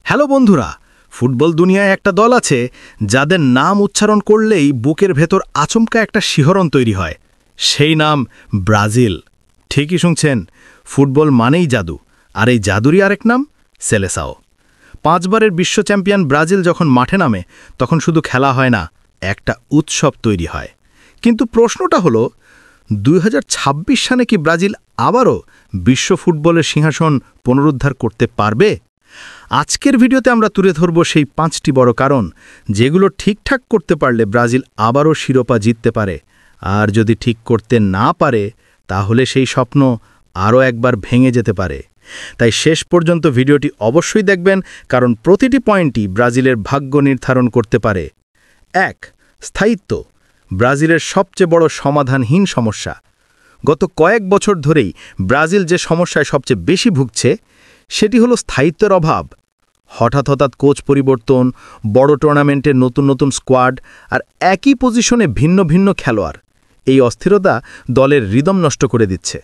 Hello বন্ধুরা, football দুনিয়ায় একটা দল আছে যাদের নাম উচ্চারণ করলেই বুকের ভেতর আচমকা একটা শিহরণ তৈরি হয়। সেই নাম ব্রাজিল। ঠিকই শুনছেন, ফুটবল মানেই জাদু, আর এই জাদুরই আরেক নাম সেলেসাও। 5 বারের বিশ্ব চ্যাম্পিয়ন ব্রাজিল যখন মাঠে নামে তখন শুধু খেলা হয় না, একটা উৎসব তৈরি হয়। কিন্তু প্রশ্নটা হলো 2026 সালে কি ব্রাজিল আবারও বিশ্ব ফুটবলের সিংহাসন পুনরুদ্ধার করতে পারবে? আজকের ভিডিওতে আমরা তুলে ধরব সেই 5টি বড় কারণ যেগুলো ঠিকঠাক করতে পারলে ব্রাজিল আবারও শিরোপা জিততে পারে, আর যদি ঠিক করতে না পারে তাহলে সেই স্বপ্ন আরও একবার ভেঙে যেতে পারে। তাই শেষ পর্যন্ত ভিডিওটি অবশ্যই দেখবেন, কারণ প্রতিটি পয়েন্টই ব্রাজিলের ভাগ্য নির্ধারণ করতে পারে। 1. স্থায়িত্ব, ব্রাজিলের সবচেয়ে বড় সমাধানহীন সমস্যা। গত কয়েক বছর ধরেই ব্রাজিল যে সমস্যায় সবচেয়ে বেশি ভুগছে সেটি হলো স্থায়িত্বের অভাব। হঠাৎ কোচ পরিবর্তন, বড় টুর্নামেন্টের নতুন স্কোয়াড, আর একই পজিশনে ভিন্ন ভিন্ন খেলোয়াড়। এই অস্থিরতা দলের রিদম নষ্ট করে দিচ্ছে।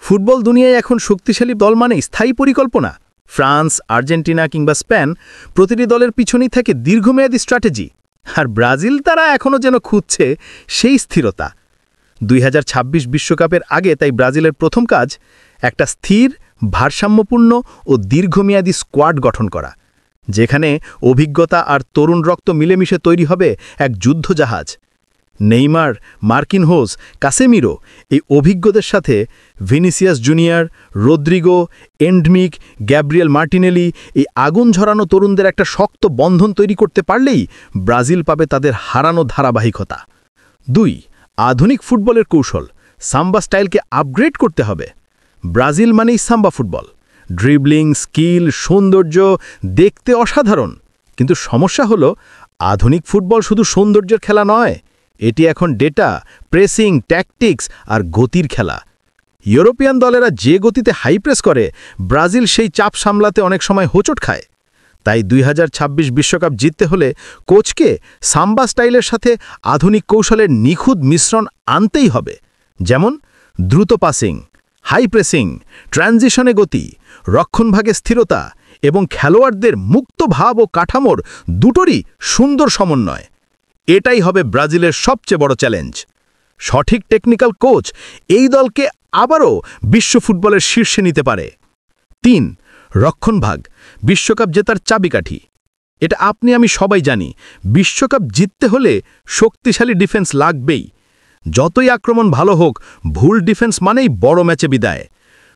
ফুটবল দুনিয়ায় এখন শক্তিশালী দল মানেই স্থায়ী পরিকল্পনা। ফ্রান্স, আর্জেন্টিনা কিংবা স্পেন, প্রতিটি দলের পিছনেই থাকে দীর্ঘমেয়াদী স্ট্র্যাটেজি। আর ব্রাজিল তারা এখনও যেন খুঁজছে সেই স্থিরতা। 2026 বিশ্বকাপের আগে তাই ব্রাজিলের প্রথম কাজ একটা স্থির, ভারসাম্যপূর্ণ ও দীর্ঘমেয়াদী স্কোয়াড গঠন করা, যেখানে অভিজ্ঞতা আর তরুণ রক্ত মিলেমিশে তৈরি হবে এক যুদ্ধজাহাজ। নেইমার, মার্কিনহোস, কাসেমিরো এই অভিজ্ঞদের সাথে Vinicius Junior, Rodrygo, Endrick, Gabriel Martinelli এই আগুন ঝরানো তরুণদের একটা শক্ত বন্ধন তৈরি করতে পারলেই ব্রাজিল পাবে তাদের হারানো ধারাবাহিকতা। 2. আধুনিক ফুটবলের কৌশল, সাম্বা স্টাইলকে আপগ্রেড করতে হবে। ব্রাজিল মানেই সাম্বা ফুটবল, ড্রিবলিং, স্কিল, সৌন্দর্য, দেখতে অসাধারণ। কিন্তু সমস্যা হলো আধুনিক ফুটবল শুধু সৌন্দর্যের খেলা নয়, এটি এখন ডেটা, প্রেসিং, ট্যাকটিক্স আর গতির খেলা। ইউরোপিয়ান দলেরা যে গতিতে হাই প্রেস করে, ব্রাজিল সেই চাপ সামলাতে অনেক সময় হোঁচট খায়। তাই 2026 বিশ্বকাপ জিততে হলে কোচকে সাম্বা স্টাইলের সাথে আধুনিক কৌশলের নিখুঁত মিশ্রণ আনতেই হবে। যেমন দ্রুত পাসিং, হাই প্রেসিং, ট্রানজিশনে গতি, রক্ষণভাগে স্থিরতা এবং খেলোয়াড়দের মুক্ত ভাব ও কাঠামোর দুটোরই সুন্দর সমন্বয়। এটাই হবে ব্রাজিলের সবচেয়ে বড় চ্যালেঞ্জ। সঠিক টেকনিক্যাল কোচ এই দলকে আবারও বিশ্ব ফুটবলের শীর্ষে নিতে পারে। 3. রক্ষণভাগ, বিশ্বকাপ জেতার চাবিকাঠি। এটা আপনি আমি সবাই জানি, বিশ্বকাপ জিততে হলে শক্তিশালী ডিফেন্স লাগবেই। যতই আক্রমণ ভালো হোক, ভুল ডিফেন্স মানেই বড় ম্যাচে বিদায়।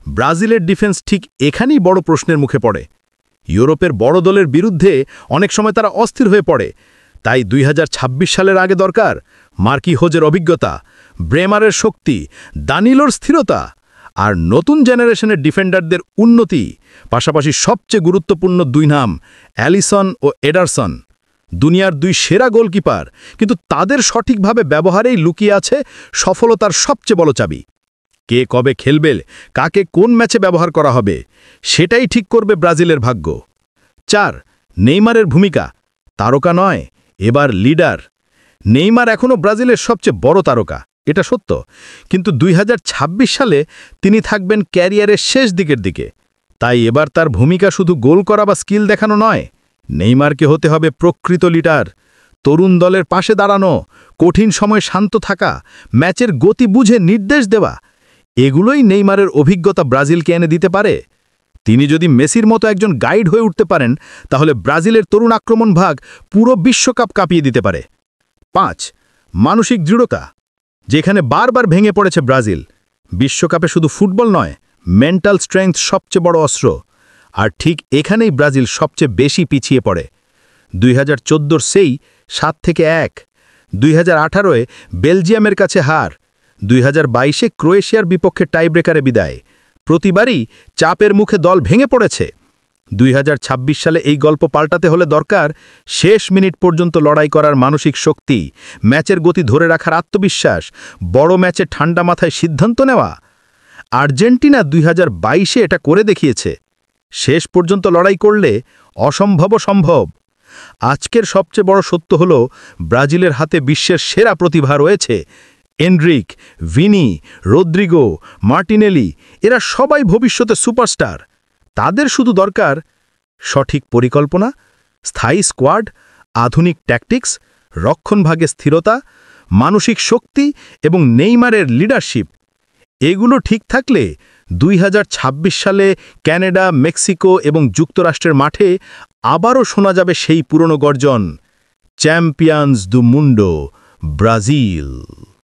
ব্রাজিলের ডিফেন্স ঠিক এখানেই বড় প্রশ্নের মুখে পড়ে। ইউরোপের বড় দলের বিরুদ্ধে অনেক সময় তারা অস্থির হয়ে পড়ে। তাই 2026 সালের আগে দরকার মার্কিনহোজের অভিজ্ঞতা, ব্রেমারের শক্তি, দানিলোর স্থিরতা আর নতুন জেনারেশনের ডিফেন্ডারদের উন্নতি। পাশাপাশি সবচেয়ে গুরুত্বপূর্ণ 2 নাম, অ্যালিসন ও এডারসন। দুনিয়ার 2 সেরা গোলকিপার, কিন্তু তাদের সঠিকভাবে ব্যবহারেই লুকিয়ে আছে সফলতার সবচেয়ে বড় চাবি। কে কবে খেলবে, কাকে কোন ম্যাচে ব্যবহার করা হবে, সেটাই ঠিক করবে ব্রাজিলের ভাগ্য। 4. নেইমারের ভূমিকা, তারকা নয়, এবার লিডার। নেইমার এখনও ব্রাজিলের সবচেয়ে বড় তারকা, এটা সত্য, কিন্তু 2026 সালে তিনি থাকবেন ক্যারিয়ারের শেষ দিকের দিকে। তাই এবার তার ভূমিকা শুধু গোল করা বা স্কিল দেখানো নয়, নেইমারকে হতে হবে প্রকৃত লিডার। তরুণ দলের পাশে দাঁড়ানো, কঠিন সময় শান্ত থাকা, ম্যাচের গতি বুঝে নির্দেশ দেওয়া, এগুলোই নেইমারের অভিজ্ঞতা ব্রাজিলকে এনে দিতে পারে। তিনি যদি মেসির মতো একজন গাইড হয়ে উঠতে পারেন, তাহলে ব্রাজিলের তরুণ আক্রমণ ভাগ পুরো বিশ্বকাপ কাঁপিয়ে দিতে পারে। 5. মানসিক দৃঢ়তা, যেখানে বারবার ভেঙে পড়েছে ব্রাজিল। বিশ্বকাপে শুধু ফুটবল নয়, মেন্টাল স্ট্রেংথ সবচেয়ে বড় অস্ত্র। আর ঠিক এখানেই ব্রাজিল সবচেয়ে বেশি পিছিয়ে পড়ে। 2014 সেই 7-1, 2018 বেলজিয়ামের কাছে হার, 2022 ক্রোয়েশিয়ার বিপক্ষে টাইব্রেকারে বিদায়। প্রতিবারই চাপের মুখে দল ভেঙে পড়েছে। 2026 সালে এই গল্প পাল্টাতে হলে দরকার শেষ মিনিট পর্যন্ত লড়াই করার মানসিক শক্তি, ম্যাচের গতি ধরে রাখার আত্মবিশ্বাস, বড় ম্যাচে ঠান্ডা মাথায় সিদ্ধান্ত নেওয়া। আর্জেন্টিনা 2022 এটা করে দেখিয়েছে। শেষ পর্যন্ত লড়াই করলে অসম্ভব সম্ভব। আজকের সবচেয়ে বড় সত্য হল ব্রাজিলের হাতে বিশ্বের সেরা প্রতিভা রয়েছে। এনরিক, ভিনি, রদ্রিগো, মার্টিনেলি, এরা সবাই ভবিষ্যতে সুপারস্টার। তাদের শুধু দরকার সঠিক পরিকল্পনা, স্থায়ী স্কোয়াড, আধুনিক ট্যাকটিক্স, রক্ষণভাগে স্থিরতা, মানসিক শক্তি এবং নেইমারের লিডারশিপ এগুলো ঠিক থাকলে 2026 সালে ক্যানাডা, মেক্সিকো এবং যুক্তরাষ্ট্রের মাঠে আবারও শোনা যাবে সেই পুরনো গর্জন, চ্যাম্পিয়ন্স দু মুন্ডো, ব্রাজিল।